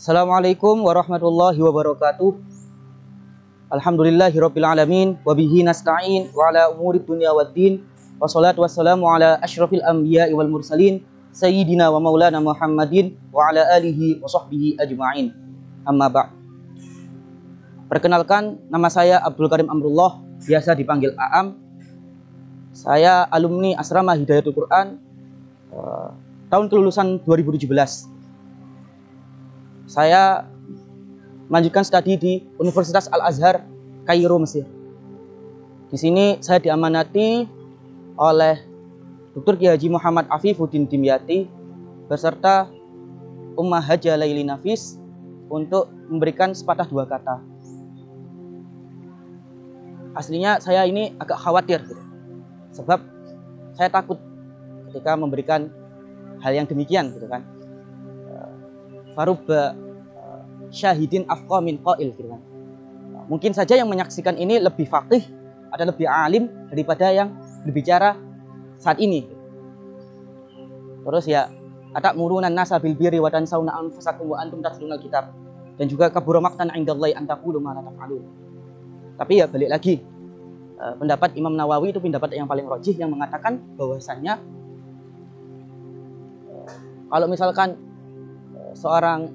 Assalamualaikum warahmatullahi wabarakatuh. Alhamdulillahirabbil alamin wa bihi nasta'in wa ala umurid dunya waddin. Wassalatu wassalamu ala asyrafil anbiya'i wal mursalin sayyidina wa maulana Muhammadin wa ala alihi wa sahbihi ajma'in. Amma ba'd. Perkenalkan, nama saya Abdul Karim Amrullah, biasa dipanggil Aam. Saya alumni Asrama Hidayatul Quran tahun kelulusan 2017. Saya melanjutkan studi di Universitas Al-Azhar, Kairo, Mesir. Di sini saya diamanati oleh Dr. Kiai Haji Muhammad Afifuddin Dimyati beserta Ummah Hajah Laili Nafis untuk memberikan sepatah dua kata. Aslinya saya ini agak khawatir gitu, sebab saya takut ketika memberikan hal yang demikian gitu kan. Farubba syahidin afqa min qail gitu kan. Mungkin saja yang menyaksikan ini lebih faqih atau lebih alim daripada yang berbicara saat ini. Terus ya, atamuruna nasa bil birri wa tansawna anfusakum wa antum tatlunal kitab. Dan juga kabura maqtan 'indallahi an taqulu ma la taf'alun. Tapi ya balik lagi, pendapat Imam Nawawi itu pendapat yang paling rajih, yang mengatakan bahwasannya kalau misalkan seorang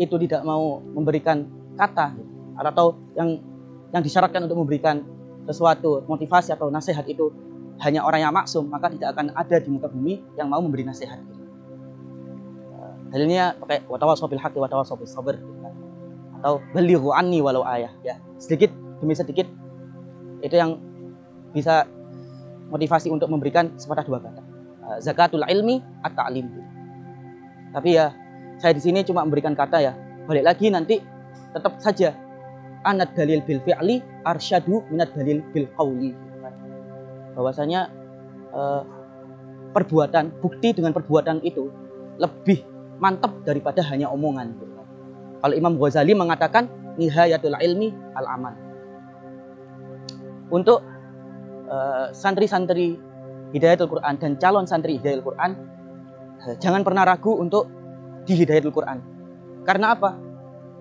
itu tidak mau memberikan kata atau yang disyaratkan untuk memberikan sesuatu motivasi atau nasihat itu hanya orang yang maksum, maka tidak akan ada di muka bumi yang mau memberi nasihat. Dalilnya pakai watawassaw bil haqqi watawassaw bis sabr atau balighu anni walau ayah, ya, sedikit demi sedikit itu yang bisa motivasi untuk memberikan sepatah dua kata. Zakatul ilmi at-ta'lim. Tapi ya, saya di sini cuma memberikan kata ya. Balik lagi nanti tetap saja anad dalil bil fi'li arsyadu minad dalil bil qauli. Bahwasanya perbuatan, bukti dengan perbuatan itu lebih mantap daripada hanya omongan. Kalau Imam Ghazali mengatakan nihayatul ilmi al amal. Untuk santri-santri Hidayatul Quran dan calon santri Hidayatul Quran, jangan pernah ragu untuk di Hidayatul Quran. Karena apa?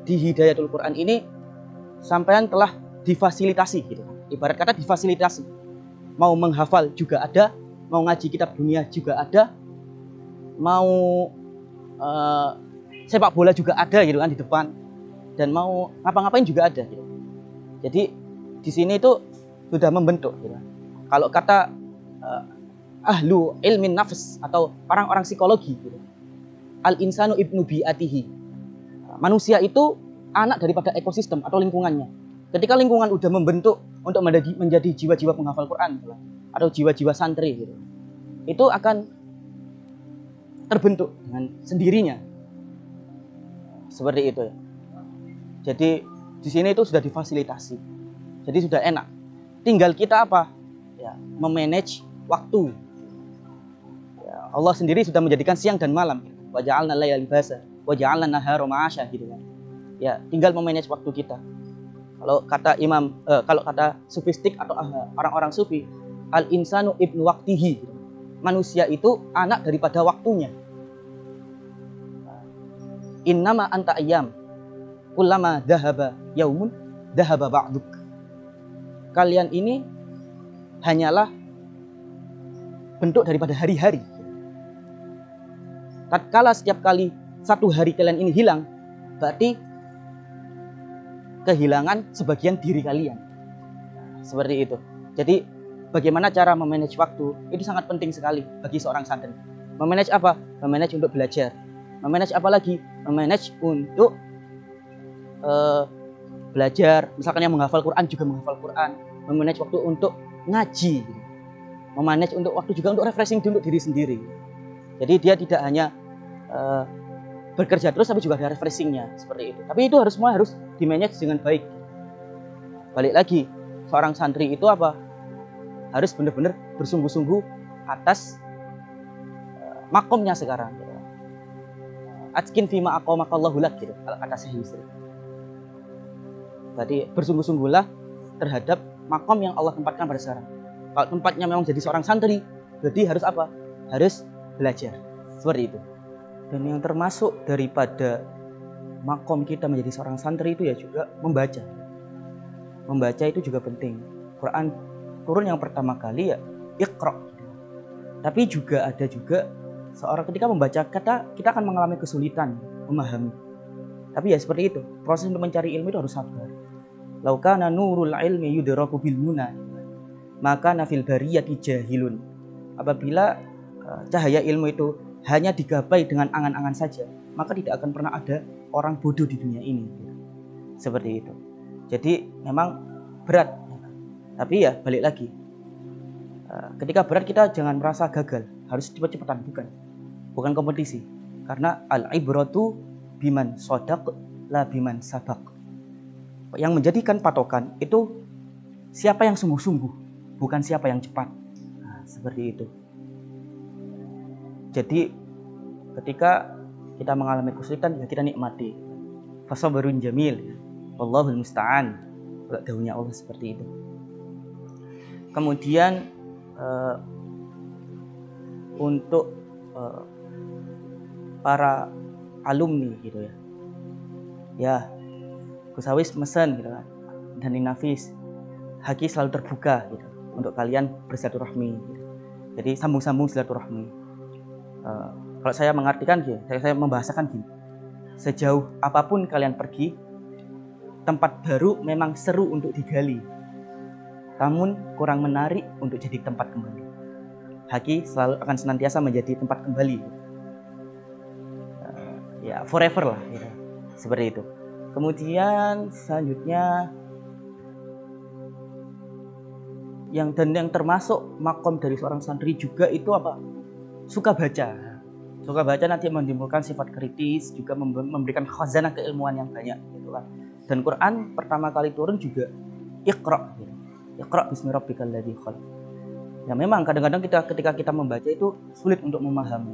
Di Hidayatul Quran ini sampean telah difasilitasi gitu. Ibarat kata difasilitasi. Mau menghafal juga ada, mau ngaji kitab dunia juga ada, mau sepak bola juga ada gitu kan di depan, dan mau ngapa-ngapain juga ada gitu. Jadi di sini itu sudah membentuk gitu. Kalau kata ahlu ilmin nafs atau orang-orang psikologi gitu, al-insanu ibnu bi'atihi. Manusia itu anak daripada ekosistem atau lingkungannya. Ketika lingkungan udah membentuk untuk menjadi jiwa-jiwa penghafal Quran gitu, atau jiwa-jiwa santri gitu, itu akan terbentuk dengan sendirinya. Seperti itu ya. Jadi di sini itu sudah difasilitasi. Jadi sudah enak. Tinggal kita apa? Ya, memanage waktu. Ya, Allah sendiri sudah menjadikan siang dan malam. Wa ja'alna al-laila libasa wa ja'alna an-nahara ma'asha gitu kan. Ya, tinggal memanage waktu kita. Kalau kata kalau kata sufistik atau orang-orang sufi, al-insanu ibnu waqtihi. Manusia itu anak daripada waktunya. Innama anta ayyam. Kullama dhahaba yaumun dhahaba ba'duk. Kalian ini hanyalah bentuk daripada hari-hari. Tatkala setiap kali satu hari kalian ini hilang, berarti kehilangan sebagian diri kalian. Seperti itu. Jadi bagaimana cara memanage waktu itu sangat penting sekali bagi seorang santri. Memanage apa? Memanage untuk belajar. Memanage apa lagi? Memanage untuk belajar. Misalkan yang menghafal Quran juga menghafal Quran. Memanage waktu untuk ngaji. Memanage untuk waktu juga untuk refreshing untuk diri sendiri. Jadi dia tidak hanya bekerja terus, tapi juga ada refreshingnya seperti itu. Tapi itu semua harus dimanage dengan baik. Balik lagi, seorang santri itu apa? Harus benar-benar bersungguh-sungguh atas makomnya sekarang. Atskin fima aqamakallahu lak gitu, kalau kata Syekh Yusri. Berarti bersungguh-sungguhlah terhadap makom yang Allah tempatkan pada sekarang. Kalau tempatnya memang jadi seorang santri, berarti harus apa? Harus belajar. Seperti itu. Dan yang termasuk daripada makom kita menjadi seorang santri itu ya juga membaca. Membaca itu juga penting. Quran turun yang pertama kali ya Iqra. Tapi juga ada juga seorang ketika membaca kata kita akan mengalami kesulitan memahami. Tapi ya seperti itu. Proses untuk mencari ilmu itu harus sabar. Lau kana nurul ilmi yudraku bil muna, maka nafil bariyati jahilun. Apabila cahaya ilmu itu hanya digapai dengan angan-angan saja, maka tidak akan pernah ada orang bodoh di dunia ini. Seperti itu. Jadi memang berat. Tapi ya balik lagi. Ketika berat kita jangan merasa gagal, harus cepat-cepatan, bukan kompetisi. Karena al-ibratu biman sodaq la biman sabaq. Yang menjadikan patokan itu siapa yang sungguh-sungguh, bukan siapa yang cepat. Nah, seperti itu. Jadi ketika kita mengalami kesulitan ya kita nikmati. Fasabrun jamil. Wallahul musta'an. Daunnya Allah seperti itu. Kemudian untuk para alumni gitu ya. Ya, Kusawis mesen gitu kan. Dan Nafis, Haki selalu terbuka gitu untuk kalian bersilaturahmi. Gitu. Jadi sambung-sambung silaturahmi. Kalau saya mengartikan gini, saya membahasakan gini. Sejauh apapun kalian pergi, tempat baru memang seru untuk digali. Namun kurang menarik untuk jadi tempat kembali. Haki selalu akan senantiasa menjadi tempat kembali. Ya forever lah gitu. Seperti itu. Kemudian selanjutnya yang termasuk makom dari seorang santri juga itu apa? Suka baca. Suka baca nanti menimbulkan sifat kritis, juga memberikan khazanah keilmuan yang banyak gitu kan. Dan Quran pertama kali turun juga Iqra gitu. Iqra bismi rabbikal ladzi khalaq. Ya memang kadang-kadang ketika kita membaca itu sulit untuk memahami.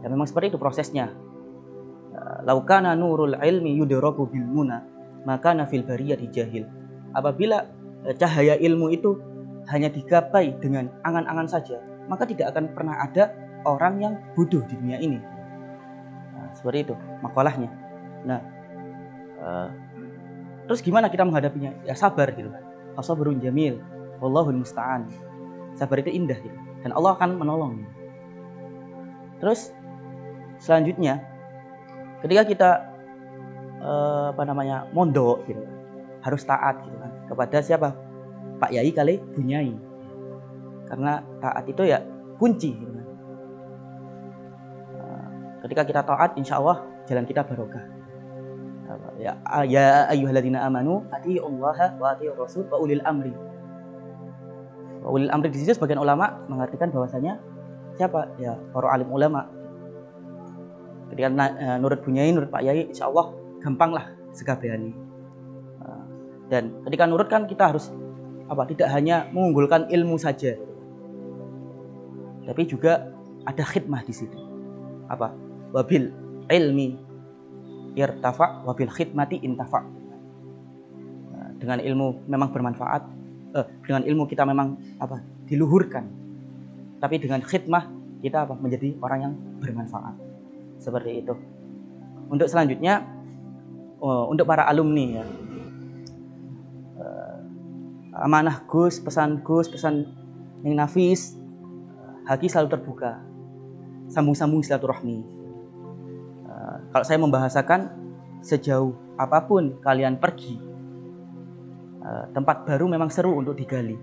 Ya memang seperti itu prosesnya. Laukana nurul ilmi yudraku bil muna, maka nafil bariyati jahil. Apabila cahaya ilmu itu hanya digapai dengan angan-angan saja, maka tidak akan pernah ada orang yang bodoh di dunia ini. Nah, seperti itu makalahnya. Nah, terus gimana kita menghadapinya? Ya sabar gitu kan. Fasabrun jamil, wallahul musta'an. Sabar itu indah gitu. Dan Allah akan menolong. Terus selanjutnya ketika kita mondok gitu, harus taat gitu kan kepada siapa? Pak Yai kali Bunyai. Karena taat itu ya kunci gitu kan. Ketika kita taat, insya Allah jalan kita barokah. Ya ayyuhalladzina amanu atiiullaha wa atiiur rasul wa ulil amri. Wa ulil amri di situ sebagian ulama mengartikan bahwasanya siapa? Ya para alim ulama. Ketika nurut Bunyai, nurut Pak Yai, insya Allah gampang lah sekabehane. Dan ketika nurut kan kita harus tidak hanya mengunggulkan ilmu saja, tapi juga ada khidmah di situ. Wabil ilmi irtafa, wabil khidmati intafa. Dengan ilmu memang bermanfaat, dengan ilmu kita memang diluhurkan, tapi dengan khidmah kita menjadi orang yang bermanfaat. Seperti itu. Untuk selanjutnya, untuk para alumni ya, amanah Gus, pesan yang Nafis, Haki selalu terbuka, sambung-sambung silaturahmi. Kalau saya membahasakan, sejauh apapun kalian pergi, tempat baru memang seru untuk digali,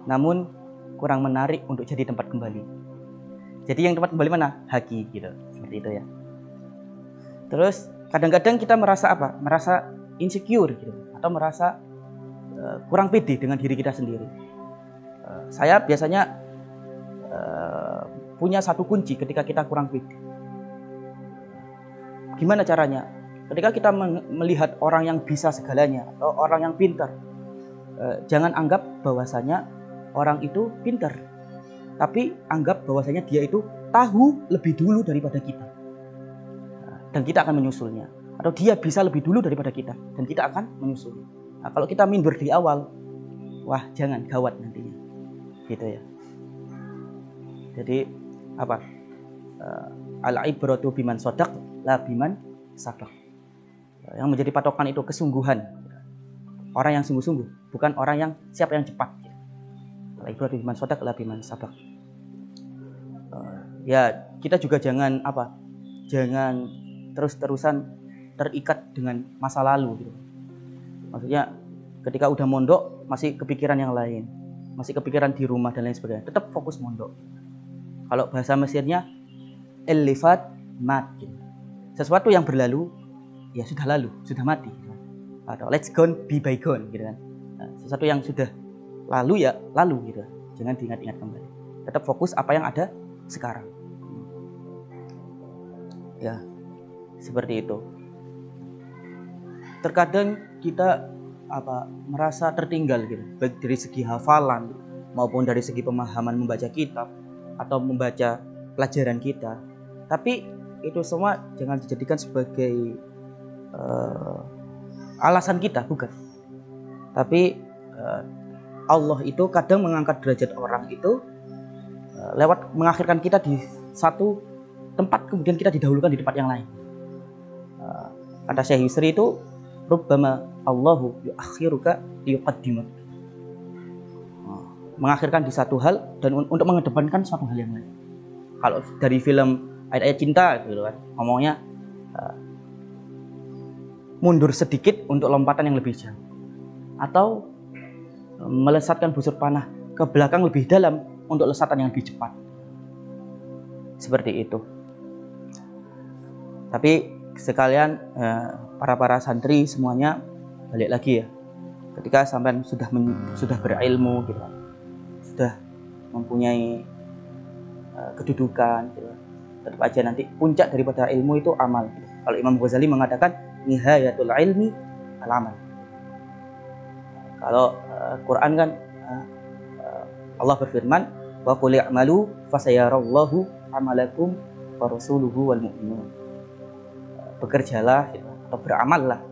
namun kurang menarik untuk jadi tempat kembali. Jadi yang tempat kembali mana? Haki gitu, seperti itu ya. Terus kadang-kadang kita merasa merasa insecure gitu, atau merasa kurang pede dengan diri kita sendiri. Saya biasanya punya satu kunci ketika kita kurang pede. Gimana caranya? Ketika kita melihat orang yang bisa segalanya atau orang yang pintar, jangan anggap bahwasanya orang itu pintar, tapi anggap bahwasanya dia itu tahu lebih dulu daripada kita, dan kita akan menyusulnya. Atau dia bisa lebih dulu daripada kita, dan kita akan menyusul. Nah, kalau kita minder di awal, wah jangan, gawat nantinya, gitu ya. Jadi al-ibratu biman sodaq la biman sabaq. Yang menjadi patokan itu kesungguhan. Orang yang sungguh-sungguh, bukan orang yang siapa yang cepat. Al-ibratu biman shadaq la biman sabaq. Ya, kita juga jangan terus-terusan terikat dengan masa lalu gitu. Maksudnya ketika udah mondok masih kepikiran yang lain, masih kepikiran di rumah dan lain sebagainya. Tetap fokus mondok. Kalau bahasa Mesirnya elifat mat gitu. Sesuatu yang berlalu ya sudah lalu, sudah mati gitu. Atau let's gone be bygone gitu kan. Nah, sesuatu yang sudah lalu ya lalu gitu. Jangan diingat-ingat kembali. Tetap fokus apa yang ada sekarang. Ya, seperti itu. Terkadang kita merasa tertinggal gitu, baik dari segi hafalan maupun dari segi pemahaman membaca kitab atau membaca pelajaran kita. Tapi itu semua jangan dijadikan sebagai alasan kita, bukan. Tapi Allah itu kadang mengangkat derajat orang itu lewat mengakhirkan kita di satu tempat, kemudian kita didahulukan di tempat yang lain. Kata Syekh Yusri itu, rubbama Allahu yuakhiruka liyuqaddimak. Mengakhirkan di satu hal dan untuk mengedepankan suatu hal yang lain. Kalau dari film ayat-ayat cinta gitu kan, ngomongnya mundur sedikit untuk lompatan yang lebih jauh, atau melesatkan busur panah ke belakang lebih dalam untuk lesatan yang lebih cepat. Seperti itu. Tapi sekalian para santri semuanya balik lagi ya. Ketika sampean sudah berilmu gitu, sudah mempunyai kedudukan gitu, tetap aja nanti puncak daripada ilmu itu amal gitu. Kalau Imam Ghazali mengatakan nihayatul ilmi al-amal. Kalau Quran kan Allah berfirman wa qul i'malu fasayarallahu amalakum wa rasuluhu wal mu'minun. Bekerjalah gitu, atau beramallah,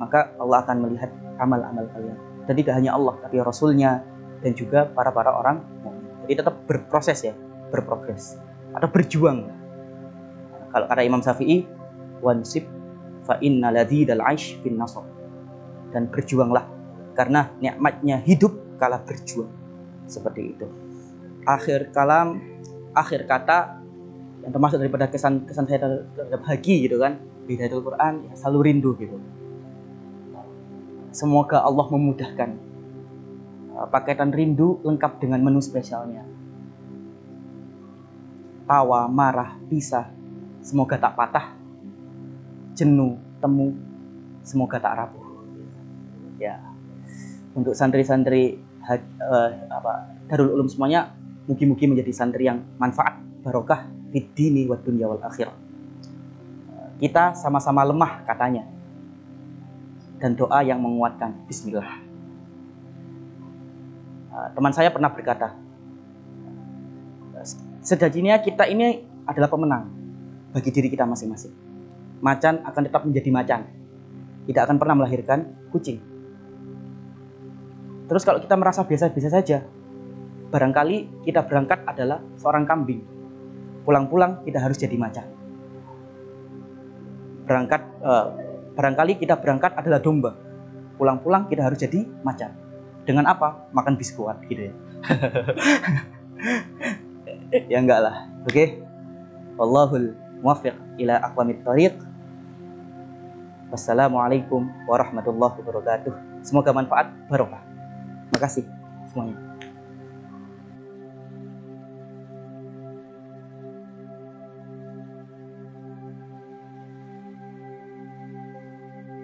maka Allah akan melihat amal-amal kalian. Dan tidak hanya Allah, tapi Rasulnya dan juga para orang mukmin. Jadi tetap berproses ya, berprogres atau berjuang. Kalau kata Imam Syafi'i, wansib fa inna ladzidal aish fin nasab. Dan berjuanglah karena nikmatnya hidup kala berjuang. Seperti itu. Akhir kata yang termasuk daripada kesan saya terhadap Haki gitu kan, Hidayatul Quran ya, selalu rindu gitu. Semoga Allah memudahkan paketan rindu lengkap dengan menu spesialnya. Tawa, marah, pisah, semoga tak patah. Jenuh, temu, semoga tak rapuh. Ya, untuk santri-santri Darul Ulum semuanya, mugi-mugi menjadi santri yang manfaat, barokah fid dini wad dunya wal akhirah. Kita sama-sama lemah katanya, dan doa yang menguatkan. Bismillah. Teman saya pernah berkata, sejatinya kita ini adalah pemenang bagi diri kita masing-masing. Macan akan tetap menjadi macan, tidak akan pernah melahirkan kucing. Terus kalau kita merasa biasa-biasa saja, barangkali kita berangkat adalah seorang kambing, pulang-pulang kita harus jadi macan. Barangkali kita berangkat adalah domba, pulang-pulang kita harus jadi macan. Dengan apa? Makan biskuit gitu ya. Ya enggak lah. Oke. Wallahul muwaffiq ila aqwamit thariq. Wassalamualaikum warahmatullahi wabarakatuh. Semoga manfaat barokah. Terima kasih semuanya.